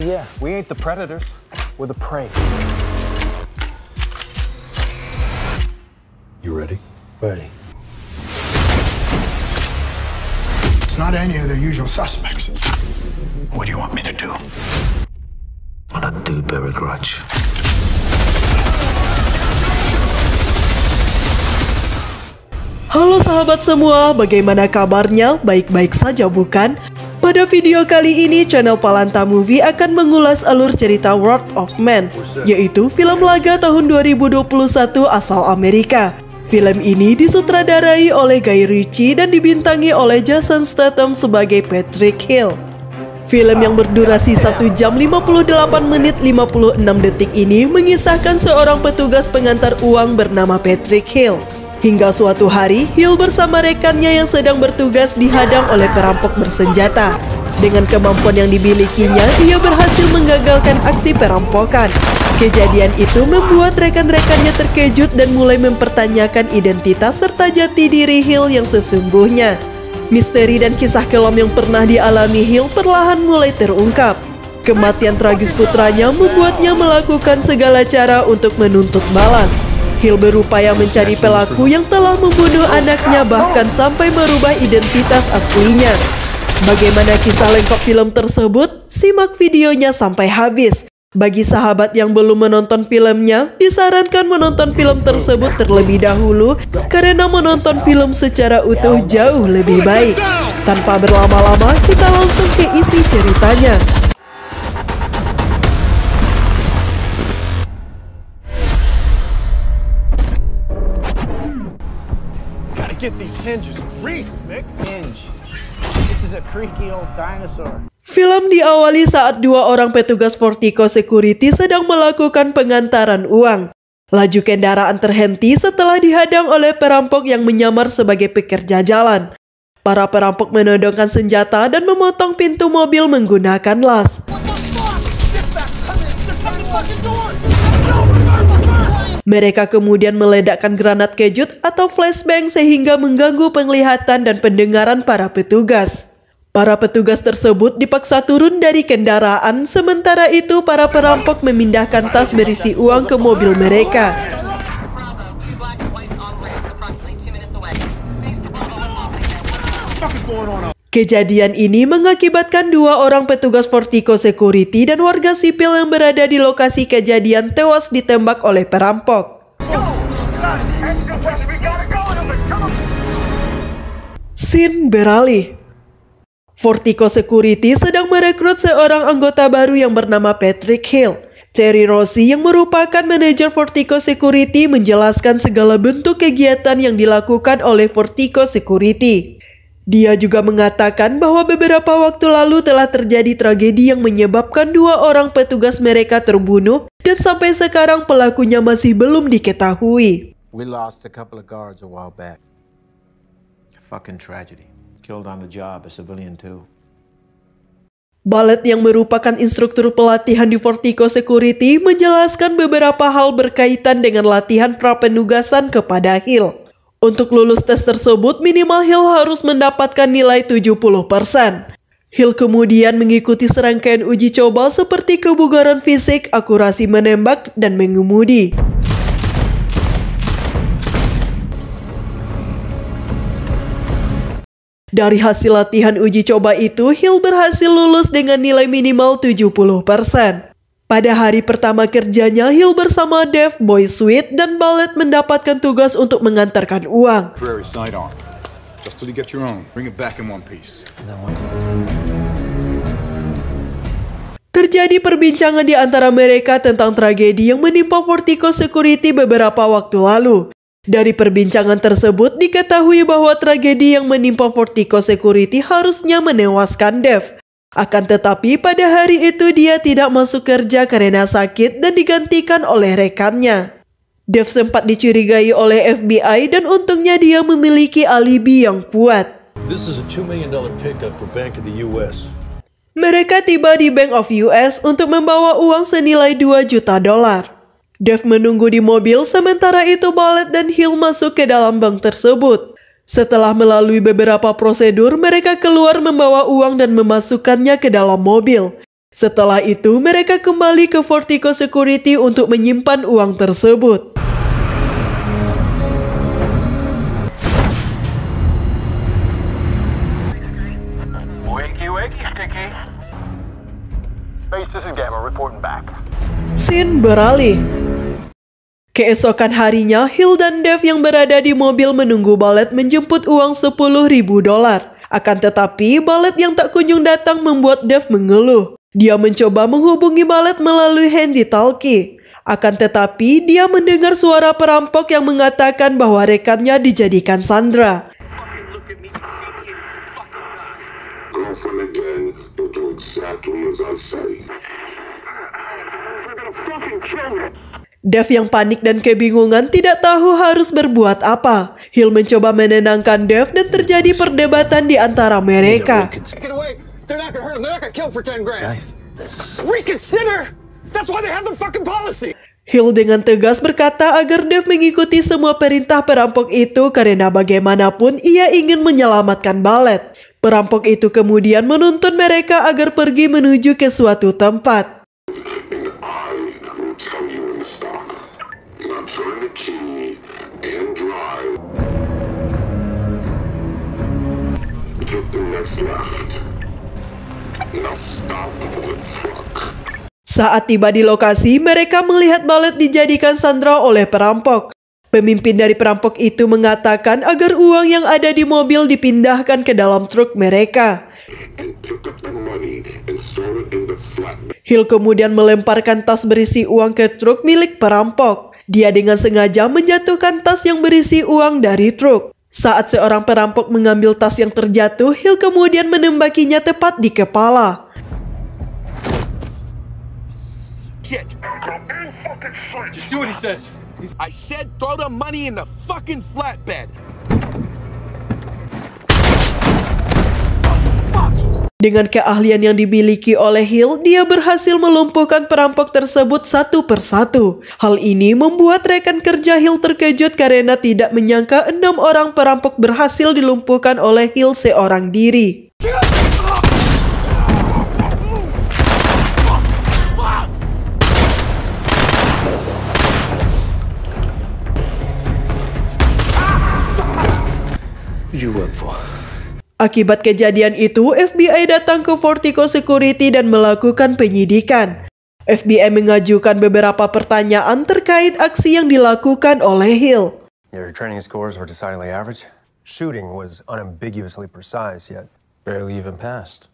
Yeah, we ain't the predators. We're the prey. You ready? Ready. It's not any of the usual suspects. What do you want me to do? What I do bear a grudge. Halo sahabat semua, bagaimana kabarnya? Baik-baik saja bukan? Pada video kali ini, channel Palanta Movie akan mengulas alur cerita Wrath of Man, yaitu film laga tahun 2021 asal Amerika. Film ini disutradarai oleh Guy Ritchie dan dibintangi oleh Jason Statham sebagai Patrick Hill. Film yang berdurasi 1 jam 58 menit 56 detik ini mengisahkan seorang petugas pengantar uang bernama Patrick Hill. Hingga suatu hari, Hill bersama rekannya yang sedang bertugas dihadang oleh perampok bersenjata. Dengan kemampuan yang dimilikinya, ia berhasil menggagalkan aksi perampokan. Kejadian itu membuat rekan-rekannya terkejut dan mulai mempertanyakan identitas serta jati diri Hill yang sesungguhnya. Misteri dan kisah kelam yang pernah dialami Hill perlahan mulai terungkap. Kematian tragis putranya membuatnya melakukan segala cara untuk menuntut balas. Hill berupaya mencari pelaku yang telah membunuh anaknya bahkan sampai merubah identitas aslinya. Bagaimana kisah lengkap film tersebut? Simak videonya sampai habis. Bagi sahabat yang belum menonton filmnya, disarankan menonton film tersebut terlebih dahulu karena menonton film secara utuh jauh lebih baik. Tanpa berlama-lama, kita langsung ke isi ceritanya. Get these hinges greased, Mick. Hinge. This is a creaky old dinosaur. Film diawali saat dua orang petugas Fortico Security sedang melakukan pengantaran uang. Laju kendaraan terhenti setelah dihadang oleh perampok yang menyamar sebagai pekerja jalan. Para perampok menodongkan senjata dan memotong pintu mobil menggunakan las. Mereka kemudian meledakkan granat kejut atau flashbang sehingga mengganggu penglihatan dan pendengaran para petugas. Para petugas tersebut dipaksa turun dari kendaraan, sementara itu para perampok memindahkan tas berisi uang ke mobil mereka. Kejadian ini mengakibatkan dua orang petugas Fortico Security dan warga sipil yang berada di lokasi kejadian tewas ditembak oleh perampok. Scene beralih. Fortico Security sedang merekrut seorang anggota baru yang bernama Patrick Hill. Terry Rossi yang merupakan manajer Fortico Security menjelaskan segala bentuk kegiatan yang dilakukan oleh Fortico Security. Dia juga mengatakan bahwa beberapa waktu lalu telah terjadi tragedi yang menyebabkan dua orang petugas mereka terbunuh dan sampai sekarang pelakunya masih belum diketahui. We lost a couple of guards a while back. Fucking tragedy. Killed on the job, a civilian too. Ballet yang merupakan instruktur pelatihan di Fortico Security menjelaskan beberapa hal berkaitan dengan latihan prapenugasan kepada Hill. Untuk lulus tes tersebut, minimal Hill harus mendapatkan nilai 70%. Hill kemudian mengikuti serangkaian uji coba seperti kebugaran fisik, akurasi menembak, dan mengemudi. Dari hasil latihan uji coba itu, Hill berhasil lulus dengan nilai minimal 70%. Pada hari pertama kerjanya, Hill bersama Dave, Boy Sweet, dan Ballet mendapatkan tugas untuk mengantarkan uang. Terjadi perbincangan di antara mereka tentang tragedi yang menimpa Fortico Security beberapa waktu lalu. Dari perbincangan tersebut diketahui bahwa tragedi yang menimpa Fortico Security harusnya menewaskan Dave. Akan tetapi pada hari itu dia tidak masuk kerja karena sakit dan digantikan oleh rekannya. Dave sempat dicurigai oleh FBI dan untungnya dia memiliki alibi yang kuat. This is a $2 million pickup for Bank of the US. Mereka tiba di Bank of US untuk membawa uang senilai $2 juta. Dave menunggu di mobil sementara itu Ballet dan Hill masuk ke dalam bank tersebut. Setelah melalui beberapa prosedur, mereka keluar membawa uang dan memasukkannya ke dalam mobil. Setelah itu, mereka kembali ke Vertigo Security untuk menyimpan uang tersebut. Wakey, Sticky. Base, this is Gamma, reporting back. Scene beralih. Keesokan harinya, Hill dan Dave yang berada di mobil menunggu Ballet menjemput uang $10.000. Akan tetapi, Ballet yang tak kunjung datang membuat Dave mengeluh. Dia mencoba menghubungi Ballet melalui handy-talkie. Akan tetapi, dia mendengar suara perampok yang mengatakan bahwa rekannya dijadikan sandra. Girlfriend again, you'll do exactly as I say. They're gonna fucking kill me. Dave yang panik dan kebingungan tidak tahu harus berbuat apa. Hill mencoba menenangkan Dave dan terjadi perdebatan di antara mereka. Get away! They're not gonna hurt him. They're not gonna kill him for 10 grand. Reconsider! That's why they have the fucking policy! Hill dengan tegas berkata agar Dave mengikuti semua perintah perampok itu karena bagaimanapun ia ingin menyelamatkan Ballet. Perampok itu kemudian menuntun mereka agar pergi menuju ke suatu tempat. And I will tell you when to stop. Now turn the key and drive. Took the next left. Now stop the truck. Saat tiba di lokasi, mereka melihat Ballet dijadikan sandra oleh perampok. Pemimpin dari perampok itu mengatakan agar uang yang ada di mobil dipindahkan ke dalam truk mereka. Hill kemudian melemparkan tas berisi uang ke truk milik perampok. Dia dengan sengaja menjatuhkan tas yang berisi uang dari truk. Saat seorang perampok mengambil tas yang terjatuh, Hill kemudian menembakinya tepat di kepala. Shit! Just do what he says. I said throw the money in the fucking flatbed. Dengan keahlian yang dimiliki oleh Hill, dia berhasil melumpuhkan perampok tersebut satu persatu. Hal ini membuat rekan kerja Hill terkejut karena tidak menyangka 6 orang perampok berhasil dilumpuhkan oleh Hill seorang diri. Akibat kejadian itu, FBI datang ke Vertigo Security dan melakukan penyidikan. FBI mengajukan beberapa pertanyaan terkait aksi yang dilakukan oleh Hill. Your training scores were decidedly average. Shooting was unambiguously precise, yet barely even passed.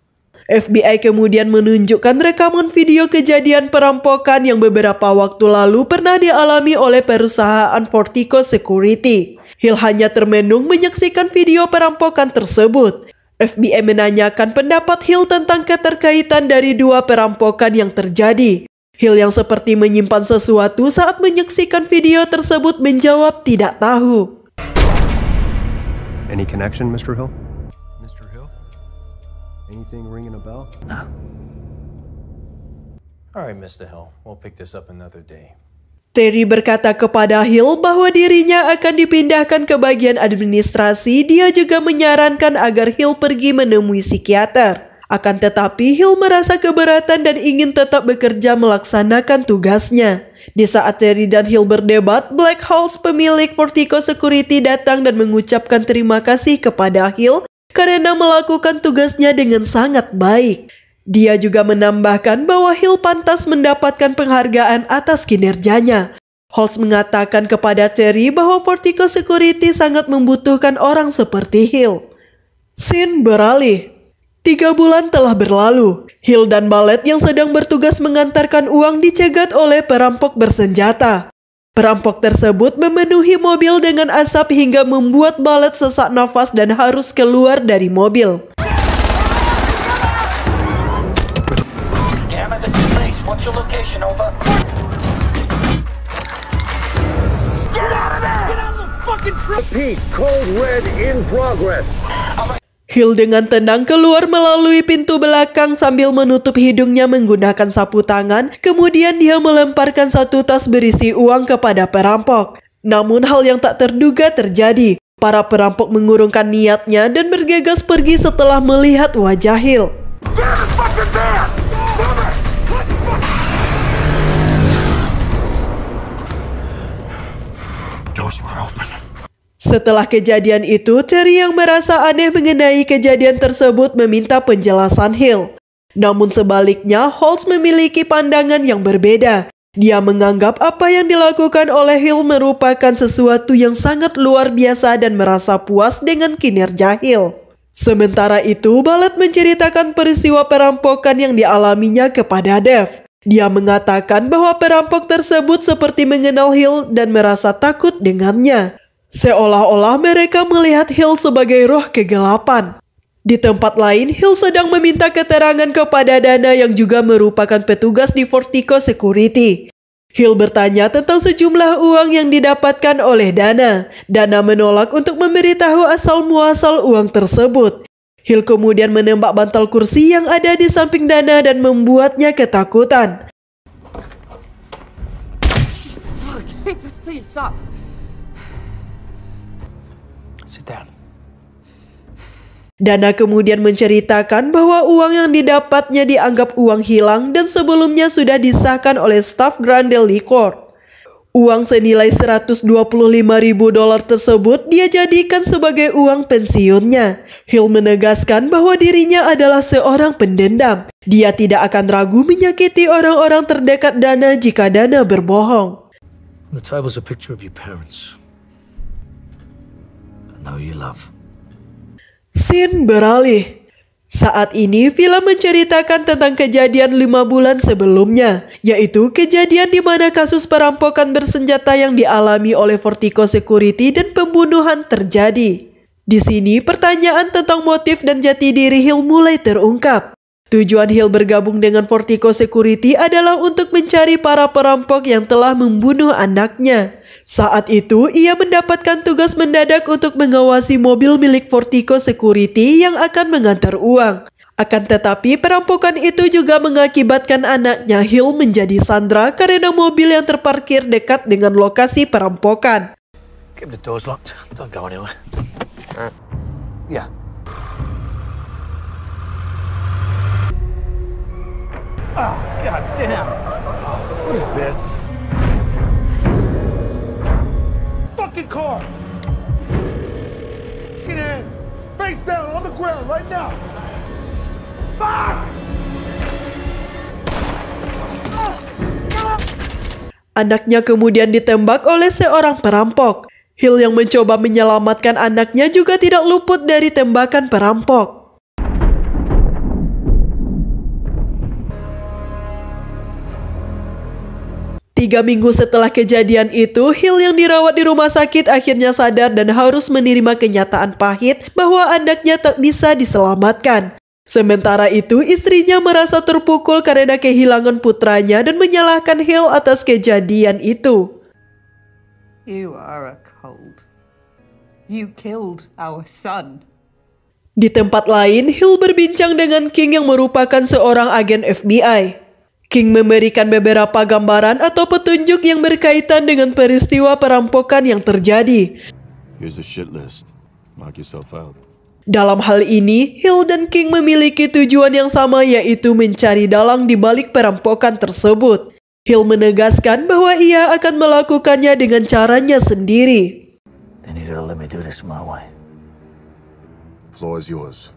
FBI kemudian menunjukkan rekaman video kejadian perampokan yang beberapa waktu lalu pernah dialami oleh perusahaan Vertigo Security. Hill hanya termenung menyaksikan video perampokan tersebut. FBI menanyakan pendapat Hill tentang keterkaitan dari dua perampokan yang terjadi. Hill yang seperti menyimpan sesuatu saat menyaksikan video tersebut menjawab tidak tahu. Any connection, Mr. Hill? Mr. Hill? Anything ringing a bell? No. All right, Mr. Hill. We'll pick this up another day. Terry berkata kepada Hill bahwa dirinya akan dipindahkan ke bagian administrasi. Dia juga menyarankan agar Hill pergi menemui psikiater. Akan tetapi Hill merasa keberatan dan ingin tetap bekerja melaksanakan tugasnya. Di saat Terry dan Hill berdebat, Black Holes, pemilik Vertigo Security, datang dan mengucapkan terima kasih kepada Hill karena melakukan tugasnya dengan sangat baik. Dia juga menambahkan bahwa Hill pantas mendapatkan penghargaan atas kinerjanya. Holtz mengatakan kepada Terry bahwa Vertigo Security sangat membutuhkan orang seperti Hill. Scene beralih. 3 bulan telah berlalu. Hill dan Ballet yang sedang bertugas mengantarkan uang dicegat oleh perampok bersenjata. Perampok tersebut memenuhi mobil dengan asap hingga membuat Ballet sesak nafas dan harus keluar dari mobil. What's your location, over? Get out of there! Get out of the fucking truck! Pete, code red in progress. Hill dengan tenang keluar melalui pintu belakang sambil menutup hidungnya menggunakan sapu tangan. Kemudian dia melemparkan satu tas berisi uang kepada perampok. Namun hal yang tak terduga terjadi. Para perampok mengurungkan niatnya dan bergegas pergi setelah melihat wajah Hill. Get fucking there! Setelah kejadian itu, Terry yang merasa aneh mengenai kejadian tersebut meminta penjelasan Hill. Namun sebaliknya, Holtz memiliki pandangan yang berbeda. Dia menganggap apa yang dilakukan oleh Hill merupakan sesuatu yang sangat luar biasa dan merasa puas dengan kinerja Hill. Sementara itu, Ballet menceritakan peristiwa perampokan yang dialaminya kepada Dev. Dia mengatakan bahwa perampok tersebut seperti mengenal Hill dan merasa takut dengannya. Seolah-olah mereka melihat Hill sebagai roh kegelapan. Di tempat lain, Hill sedang meminta keterangan kepada Dana yang juga merupakan petugas di Vertigo Security. Hill bertanya tentang sejumlah uang yang didapatkan oleh Dana. Dana menolak untuk memberitahu asal-muasal uang tersebut. Hill kemudian menembak bantal kursi yang ada di samping Dana dan membuatnya ketakutan. Please stop. Sit down. Dana kemudian menceritakan bahwa uang yang didapatnya dianggap uang hilang dan sebelumnya sudah disahkan oleh staf Grande Liquor. Uang senilai $125.000 tersebut dia jadikan sebagai uang pensiunnya. Hill menegaskan bahwa dirinya adalah seorang pendendam. Dia tidak akan ragu menyakiti orang-orang terdekat Dana jika Dana berbohong. On the table's a picture of your parents. I know you love. Scene beralih. Saat ini film menceritakan tentang kejadian 5 bulan sebelumnya, yaitu kejadian di mana kasus perampokan bersenjata yang dialami oleh Vertigo Security dan pembunuhan terjadi. Di sini pertanyaan tentang motif dan jati diri Hill mulai terungkap. Tujuan Hill bergabung dengan Vertigo Security adalah untuk mencari para perampok yang telah membunuh anaknya. Saat itu, ia mendapatkan tugas mendadak untuk mengawasi mobil milik Vertigo Security yang akan mengantar uang. Akan tetapi, perampokan itu juga mengakibatkan anaknya Hill menjadi sandra karena mobil yang terparkir dekat dengan lokasi perampokan. Keep the doors locked. Don't go anywhere. Yeah. Oh, god damn. What is this? Fucking car! Get hands! Face down on the ground right now! Fuck! Anaknya kemudian ditembak oleh seorang perampok. Hill yang mencoba menyelamatkan anaknya juga tidak luput dari tembakan perampok. 3 minggu setelah kejadian itu, Hill yang dirawat di rumah sakit akhirnya sadar dan harus menerima kenyataan pahit bahwa anaknya tak bisa diselamatkan. Sementara itu, istrinya merasa terpukul karena kehilangan putranya dan menyalahkan Hill atas kejadian itu. You are a cold. You killed our son. Di tempat lain, Hill berbincang dengan King yang merupakan seorang agen FBI. King memberikan beberapa gambaran atau petunjuk yang berkaitan dengan peristiwa perampokan yang terjadi. Here's a shit list. Knock yourself out. Dalam hal ini, Hill dan King memiliki tujuan yang sama, yaitu mencari dalang di balik perampokan tersebut. Hill menegaskan bahwa ia akan melakukannya dengan caranya sendiri. Then you gotta let me do this my way. Floor is yours.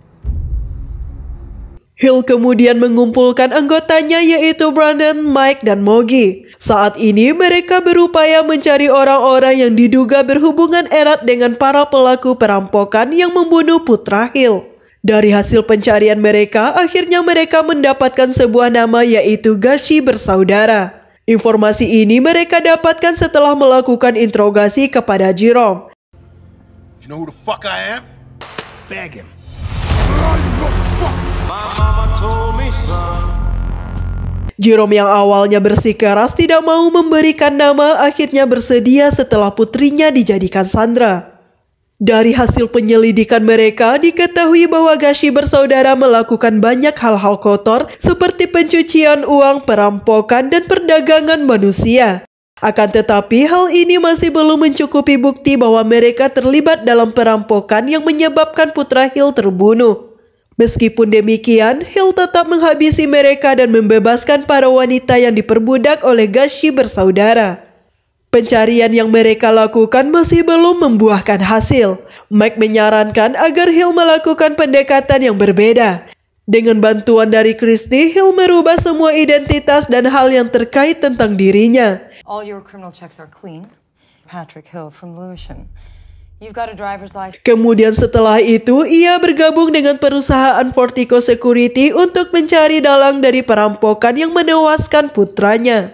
Hill kemudian mengumpulkan anggotanya yaitu Brandon, Mike, dan Mogi. Saat ini mereka berupaya mencari orang-orang yang diduga berhubungan erat dengan para pelaku perampokan yang membunuh putra Hill. Dari hasil pencarian mereka, akhirnya mereka mendapatkan sebuah nama yaitu Gashi bersaudara. Informasi ini mereka dapatkan setelah melakukan interogasi kepada Jerome. You know who the fuck I am? Bag him. Jerome yang awalnya bersikeras tidak mau memberikan nama akhirnya bersedia setelah putrinya dijadikan sandra. Dari hasil penyelidikan mereka diketahui bahwa Gashi bersaudara melakukan banyak hal-hal kotor seperti pencucian uang, perampokan, dan perdagangan manusia. Akan tetapi hal ini masih belum mencukupi bukti bahwa mereka terlibat dalam perampokan yang menyebabkan putra Hill terbunuh. Meskipun demikian, Hill tetap menghabisi mereka dan membebaskan para wanita yang diperbudak oleh Gashi bersaudara. Pencarian yang mereka lakukan masih belum membuahkan hasil. Mike menyarankan agar Hill melakukan pendekatan yang berbeda. Dengan bantuan dari Christie, Hill merubah semua identitas dan hal yang terkait tentang dirinya. All your criminal checks are clean. Patrick Hill from Lewisham. You've got a driver's license. Kemudian setelah itu, ia bergabung dengan perusahaan Fortico Security untuk mencari dalang dari perampokan yang menewaskan putranya.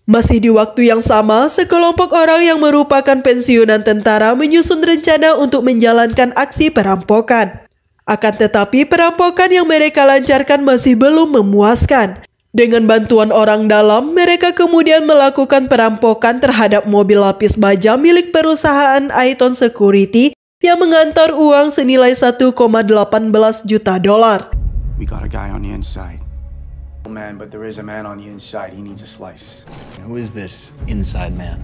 Masih di waktu yang sama, sekelompok orang yang merupakan pensiunan tentara menyusun rencana untuk menjalankan aksi perampokan. Akan tetapi perampokan yang mereka lancarkan masih belum memuaskan. Dengan bantuan orang dalam, mereka kemudian melakukan perampokan terhadap mobil lapis baja milik perusahaan Aiton Security yang mengantar uang senilai 1,18 juta dolar. We got a guy on the inside. Man, but there is a man on the inside. He needs a slice. Who is this inside man?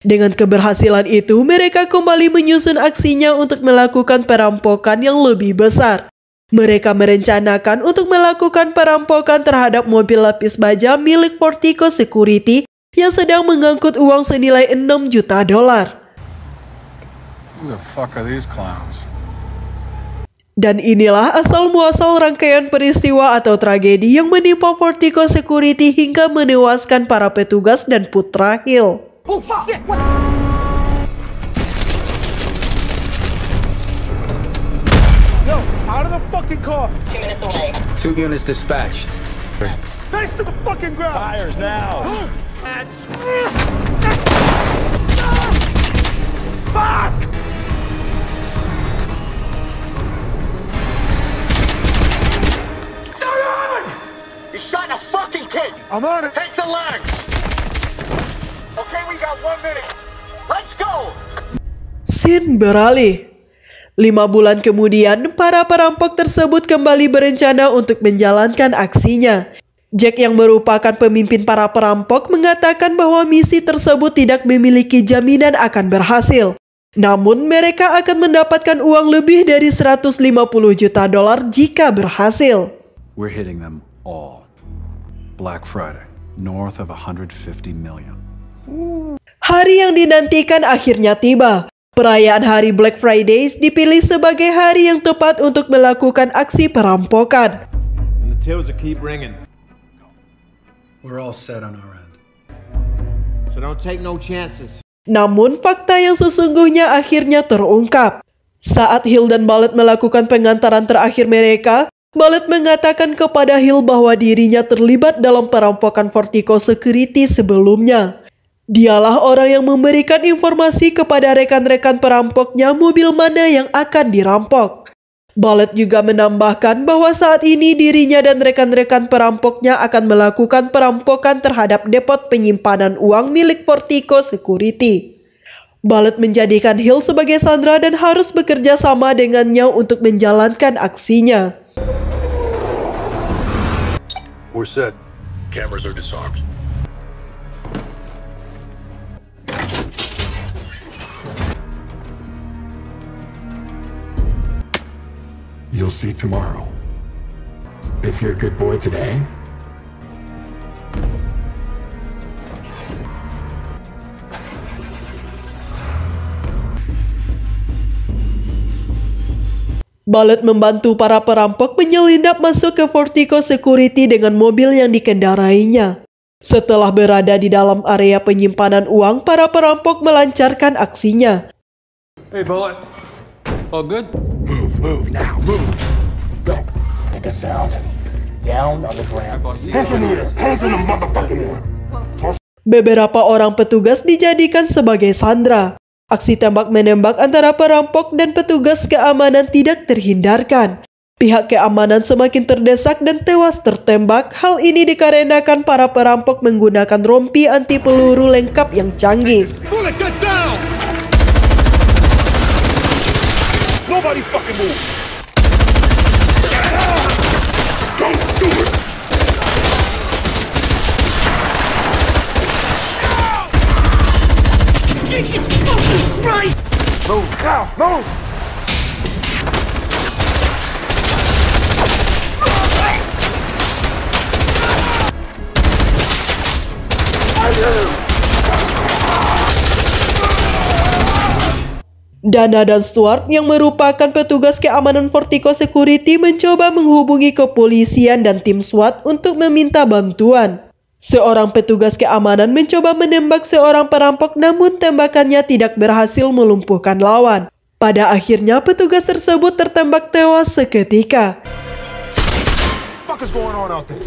Dengan keberhasilan itu, mereka kembali menyusun aksinya untuk melakukan perampokan yang lebih besar. Mereka merencanakan untuk melakukan perampokan terhadap mobil lapis baja milik Fortico Security yang sedang mengangkut uang senilai 6 juta dolar. Who the fuck are these clowns? Dan inilah asal-muasal rangkaian peristiwa atau tragedi yang menimpa Fortico Security hingga menewaskan para petugas dan putra Hill. Oh, shit! What? Yo, out of the fucking car! 2 minutes away. 2 units dispatched. Face to the fucking ground! Tires now! Fuck! You shot a fucking kid! I'm on it! Take the legs! Okay, we got 1 minute. Let's go! Scene beralih. 5 bulan kemudian, para perampok tersebut kembali berencana untuk menjalankan aksinya. Jack yang merupakan pemimpin para perampok mengatakan bahwa misi tersebut tidak memiliki jaminan akan berhasil. Namun mereka akan mendapatkan uang lebih dari 150 juta dolar jika berhasil. We're hitting them all. Black Friday, north of 150 million. Hari yang dinantikan akhirnya tiba. Perayaan hari Black Friday dipilih sebagai hari yang tepat untuk melakukan aksi perampokan. And the tails will keep ringing. We're all set on our end. So don't take no chances. Namun fakta yang sesungguhnya akhirnya terungkap. Saat Hill dan Ballet melakukan pengantaran terakhir mereka, Ballet mengatakan kepada Hill bahwa dirinya terlibat dalam perampokan Fortico Security sebelumnya. Dialah orang yang memberikan informasi kepada rekan-rekan perampoknya mobil mana yang akan dirampok. Ballet juga menambahkan bahwa saat ini dirinya dan rekan-rekan perampoknya akan melakukan perampokan terhadap depot penyimpanan uang milik Fortico Security. Ballet menjadikan Hill sebagai sandera dan harus bekerja sama dengannya untuk menjalankan aksinya. We're set. Cameras are disarmed. You'll see tomorrow. If you're a good boy today, Ballet membantu para perampok menyelinap masuk ke Fortico Security dengan mobil yang dikendarainya. Setelah berada di dalam area penyimpanan uang, para perampok melancarkan aksinya. Hey, Bullet. All good? Move now, move. Go. Make a sound. Down on the ground. Hands in the motherfucking air. Beberapa orang petugas dijadikan sebagai sandera. Aksi tembak-menembak antara perampok dan petugas keamanan tidak terhindarkan. Pihak keamanan semakin terdesak dan tewas tertembak. Hal ini dikarenakan para perampok menggunakan rompi anti peluru lengkap yang canggih. Bullet, get down! Nobody fucking move! Don't do it! Jesus fucking Christ! Move now, move! Dana dan Stuart yang merupakan petugas keamanan Vertigo Security mencoba menghubungi kepolisian dan tim SWAT untuk meminta bantuan. Seorang petugas keamanan mencoba menembak seorang perampok namun tembakannya tidak berhasil melumpuhkan lawan. Pada akhirnya petugas tersebut tertembak tewas seketika. What the fuck is going on out there?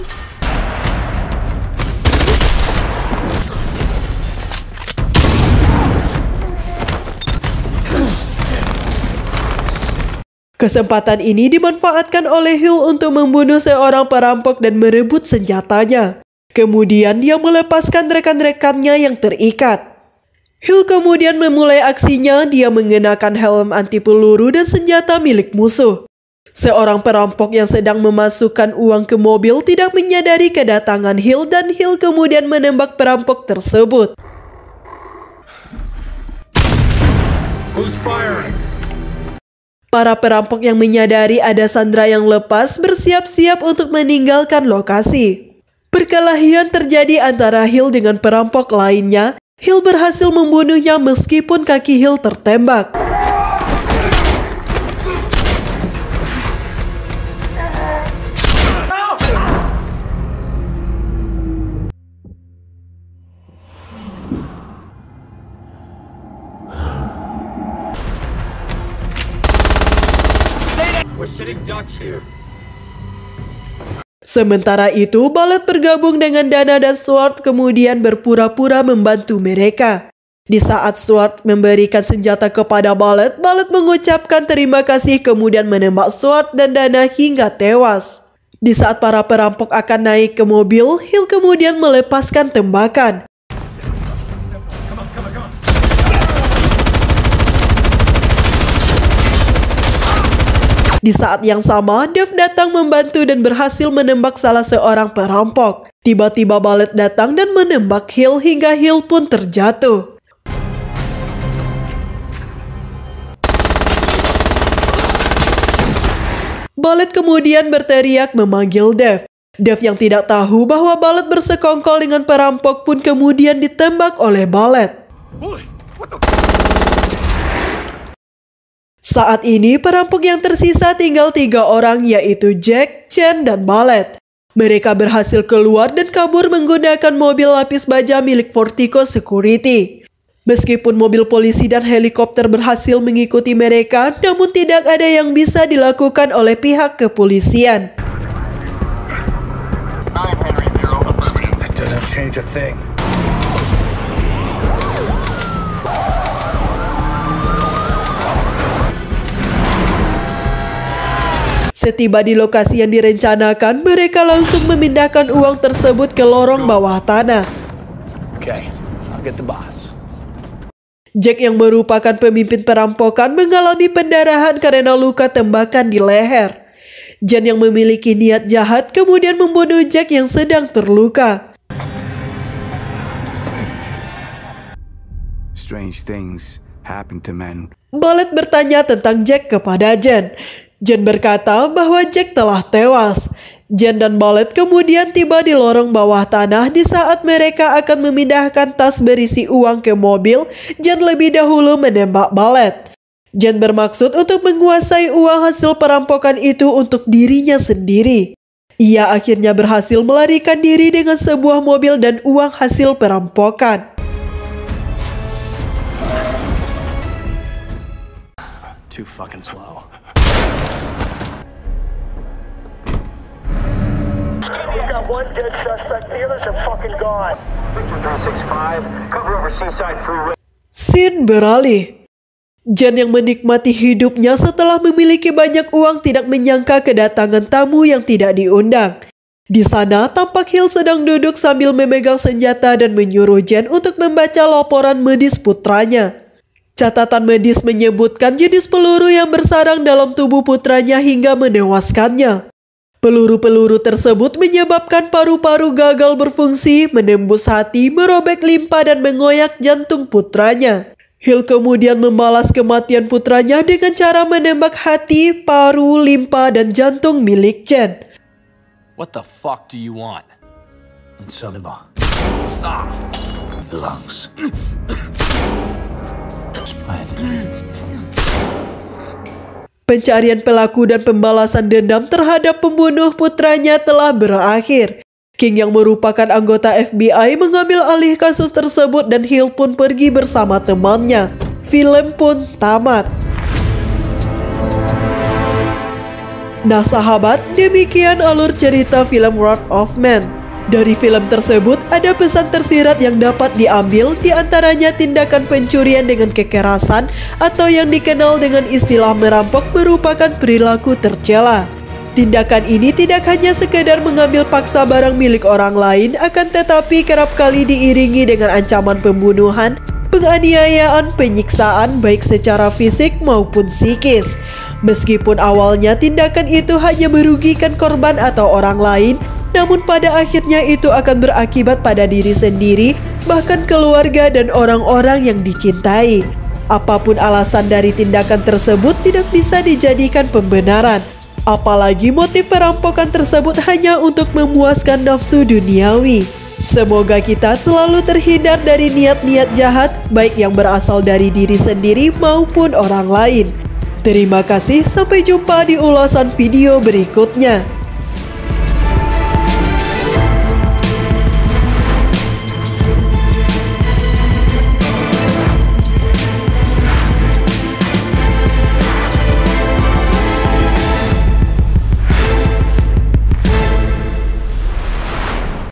Kesempatan ini dimanfaatkan oleh Hill untuk membunuh seorang perampok dan merebut senjatanya. Kemudian dia melepaskan rekan-rekannya yang terikat. Hill kemudian memulai aksinya, dia mengenakan helm anti peluru dan senjata milik musuh. Seorang perampok yang sedang memasukkan uang ke mobil tidak menyadari kedatangan Hill dan Hill kemudian menembak perampok tersebut. Who's firing? Para perampok yang menyadari ada sandera yang lepas bersiap-siap untuk meninggalkan lokasi. Perkelahian terjadi antara Hill dengan perampok lainnya. Hill berhasil membunuhnya meskipun kaki Hill tertembak. We're sitting ducks here. Sementara itu, Bullet bergabung dengan Dana dan Stuart kemudian berpura-pura membantu mereka. Di saat Stuart memberikan senjata kepada Bullet, Bullet mengucapkan terima kasih kemudian menembak Stuart dan Dana hingga tewas. Di saat para perampok akan naik ke mobil, Hill kemudian melepaskan tembakan. Di saat yang sama, Dave datang membantu dan berhasil menembak salah seorang perampok. Tiba-tiba Bullet datang dan menembak Hill hingga Hill pun terjatuh. Bullet kemudian berteriak memanggil Dave. Dave yang tidak tahu bahwa Bullet bersekongkol dengan perampok pun kemudian ditembak oleh Bullet. Saat ini perampok yang tersisa tinggal 3 orang yaitu Jack, Chen, dan Bullet. Mereka berhasil keluar dan kabur menggunakan mobil lapis baja milik Vertigo Security. Meskipun mobil polisi dan helikopter berhasil mengikuti mereka, namun tidak ada yang bisa dilakukan oleh pihak kepolisian. That doesn't change a thing. Setiba di lokasi yang direncanakan, mereka langsung memindahkan uang tersebut ke lorong bawah tanah. Okay, I'll get the boss. Jack yang merupakan pemimpin perampokan mengalami pendarahan karena luka tembakan di leher. Jen yang memiliki niat jahat kemudian membunuh Jack yang sedang terluka. Strange things happen to men. Bullet bertanya tentang Jack kepada Jen. Jen berkata bahwa Jack telah tewas. Jen dan Bullet kemudian tiba di lorong bawah tanah di saat mereka akan memindahkan tas berisi uang ke mobil. Jen lebih dahulu menembak Bullet. Jen bermaksud untuk menguasai uang hasil perampokan itu untuk dirinya sendiri. Ia akhirnya berhasil melarikan diri dengan sebuah mobil dan uang hasil perampokan. Too fucking slow. We've got one dead suspect, the others are fucking gone. Victor 365, cover over Seaside Freeway. Scene beralih. Jen yang menikmati hidupnya setelah memiliki banyak uang tidak menyangka kedatangan tamu yang tidak diundang. Di sana tampak Hill sedang duduk sambil memegang senjata dan menyuruh Jen untuk membaca laporan medis putranya. Catatan medis menyebutkan jenis peluru yang bersarang dalam tubuh putranya hingga menewaskannya. Peluru-peluru tersebut menyebabkan paru-paru gagal berfungsi, menembus hati, merobek limpa dan mengoyak jantung putranya. Hill kemudian membalas kematian putranya dengan cara menembak hati, paru, limpa, dan jantung milik Jen. What the fuck do you want? Insoluble. The lungs. Spine. pencarian pelaku dan pembalasan dendam terhadap pembunuh putranya telah berakhir. King yang merupakan anggota FBI mengambil alih kasus tersebut dan Hill pun pergi bersama temannya. Film pun tamat. Nah sahabat, demikian alur cerita film Wrath of Man. Dari film tersebut ada pesan tersirat yang dapat diambil, diantaranya tindakan pencurian dengan kekerasan atau yang dikenal dengan istilah merampok merupakan perilaku tercela. Tindakan ini tidak hanya sekedar mengambil paksa barang milik orang lain, akan tetapi kerap kali diiringi dengan ancaman pembunuhan, penganiayaan, penyiksaan baik secara fisik maupun psikis. Meskipun awalnya tindakan itu hanya merugikan korban atau orang lain, namun pada akhirnya itu akan berakibat pada diri sendiri, bahkan keluarga dan orang-orang yang dicintai. Apapun alasan dari tindakan tersebut tidak bisa dijadikan pembenaran. Apalagi motif perampokan tersebut hanya untuk memuaskan nafsu duniawi. Semoga kita selalu terhindar dari niat-niat jahat, baik yang berasal dari diri sendiri maupun orang lain. Terima kasih, sampai jumpa di ulasan video berikutnya.